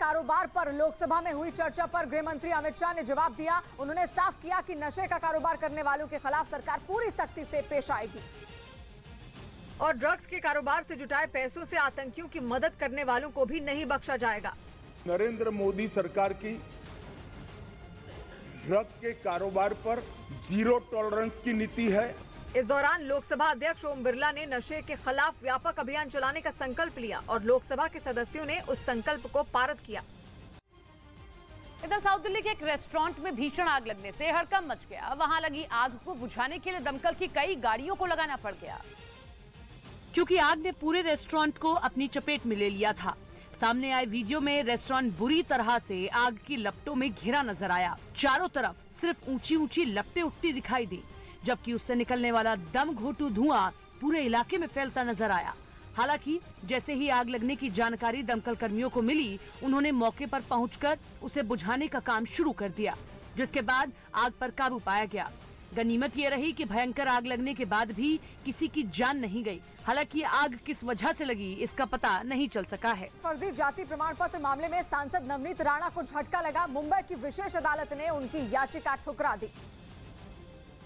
कारोबार पर लोकसभा में हुई चर्चा पर गृह मंत्री अमित शाह ने जवाब दिया। उन्होंने साफ किया कि नशे का कारोबार करने वालों के खिलाफ सरकार पूरी सख्ती से पेश आएगी और ड्रग्स के कारोबार से जुटाए पैसों से आतंकियों की मदद करने वालों को भी नहीं बख्शा जाएगा। नरेंद्र मोदी सरकार की ड्रग्स के कारोबार पर जीरो टॉलरेंस की नीति है। इस दौरान लोकसभा अध्यक्ष ओम बिरला ने नशे के खिलाफ व्यापक अभियान चलाने का संकल्प लिया और लोकसभा के सदस्यों ने उस संकल्प को पारित किया। इधर साउथ दिल्ली के एक रेस्टोरेंट में भीषण आग लगने से हड़कंप मच गया। वहां लगी आग को बुझाने के लिए दमकल की कई गाड़ियों को लगाना पड़ गया, क्योंकि आग ने पूरे रेस्टोरेंट को अपनी चपेट में ले लिया था। सामने आए वीडियो में रेस्टोरेंट बुरी तरह से आग की लपटों में घिरा नजर आया। चारों तरफ सिर्फ ऊंची ऊंची लपटें उठती दिखाई दी, जबकि उससे निकलने वाला दम घोटू धुआं पूरे इलाके में फैलता नजर आया। हालांकि जैसे ही आग लगने की जानकारी दमकल कर्मियों को मिली, उन्होंने मौके पर पहुंचकर उसे बुझाने का काम शुरू कर दिया, जिसके बाद आग पर काबू पाया गया। गनीमत ये रही कि भयंकर आग लगने के बाद भी किसी की जान नहीं गई। हालांकि आग किस वजह से लगी, इसका पता नहीं चल सका है। फर्जी जाति प्रमाण पत्र मामले में सांसद नवनीत राणा को झटका लगा। मुंबई की विशेष अदालत ने उनकी याचिका ठुकरा दी,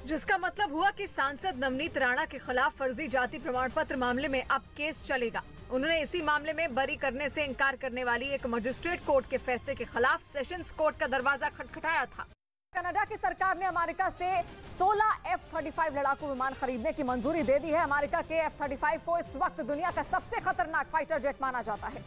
जिसका मतलब हुआ कि सांसद नवनीत राणा के खिलाफ फर्जी जाति प्रमाण पत्र मामले में अब केस चलेगा। उन्होंने इसी मामले में बरी करने से इनकार करने वाली एक मजिस्ट्रेट कोर्ट के फैसले के खिलाफ सेशंस कोर्ट का दरवाजा खटखटाया था। कनाडा की सरकार ने अमेरिका से 16 F-35 लड़ाकू विमान खरीदने की मंजूरी दे दी है। अमेरिका के F-35 को इस वक्त दुनिया का सबसे खतरनाक फाइटर जेट माना जाता है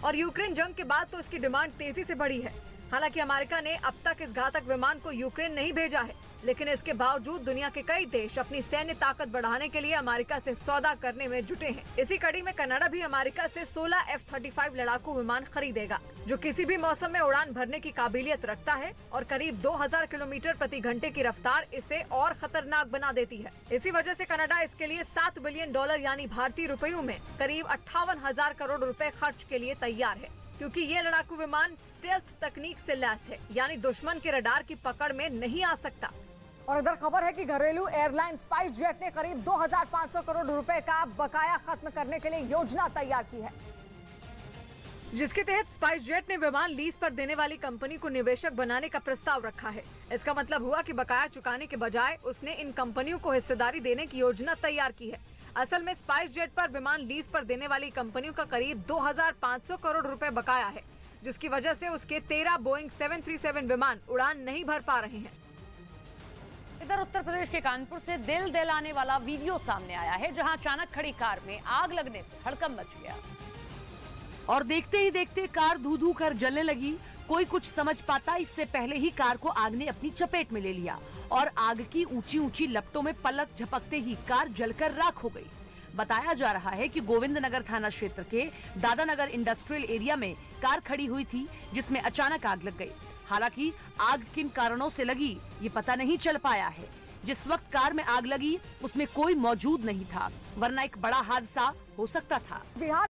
और यूक्रेन जंग के बाद तो इसकी डिमांड तेजी से बढ़ी है। हालांकि अमेरिका ने अब तक इस घातक विमान को यूक्रेन नहीं भेजा है, लेकिन इसके बावजूद दुनिया के कई देश अपनी सैन्य ताकत बढ़ाने के लिए अमेरिका से सौदा करने में जुटे हैं। इसी कड़ी में कनाडा भी अमेरिका से 16 F-35 लड़ाकू विमान खरीदेगा, जो किसी भी मौसम में उड़ान भरने की काबिलियत रखता है और करीब 2000 किलोमीटर प्रति घंटे की रफ्तार इसे और खतरनाक बना देती है। इसी वजह से कनाडा इसके लिए $7 बिलियन यानी भारतीय रुपयों में करीब 58,000 करोड़ रुपए खर्च के लिए तैयार है, क्योंकि ये लड़ाकू विमान स्टेल्थ तकनीक से लैस है, यानी दुश्मन के रडार की पकड़ में नहीं आ सकता। और इधर खबर है कि घरेलू एयरलाइन स्पाइस जेट ने करीब 2500 करोड़ रुपए का बकाया खत्म करने के लिए योजना तैयार की है, जिसके तहत स्पाइस जेट ने विमान लीज पर देने वाली कंपनी को निवेशक बनाने का प्रस्ताव रखा है। इसका मतलब हुआ कि बकाया चुकाने के बजाय उसने इन कंपनियों को हिस्सेदारी देने की योजना तैयार की है। असल में स्पाइस जेट पर विमान लीज पर देने वाली कंपनियों का करीब 2500 करोड़ रुपए बकाया है, जिसकी वजह से उसके 13 बोइंग 737 विमान उड़ान नहीं भर पा रहे हैं। इधर उत्तर प्रदेश के कानपुर से दिल दहलाने वाला वीडियो सामने आया है, जहां अचानक खड़ी कार में आग लगने से हड़कंप मच गया और देखते ही देखते कार धू धू कर जलने लगी। कोई कुछ समझ पाता इससे पहले ही कार को आग ने अपनी चपेट में ले लिया और आग की ऊंची ऊंची लपटों में पलक झपकते ही कार जलकर राख हो गई। बताया जा रहा है कि गोविंदनगर थाना क्षेत्र के दादानगर इंडस्ट्रियल एरिया में कार खड़ी हुई थी, जिसमें अचानक आग लग गई। हालांकि आग किन कारणों से लगी ये पता नहीं चल पाया है। जिस वक्त कार में आग लगी उसमें कोई मौजूद नहीं था, वरना एक बड़ा हादसा हो सकता था। बिहार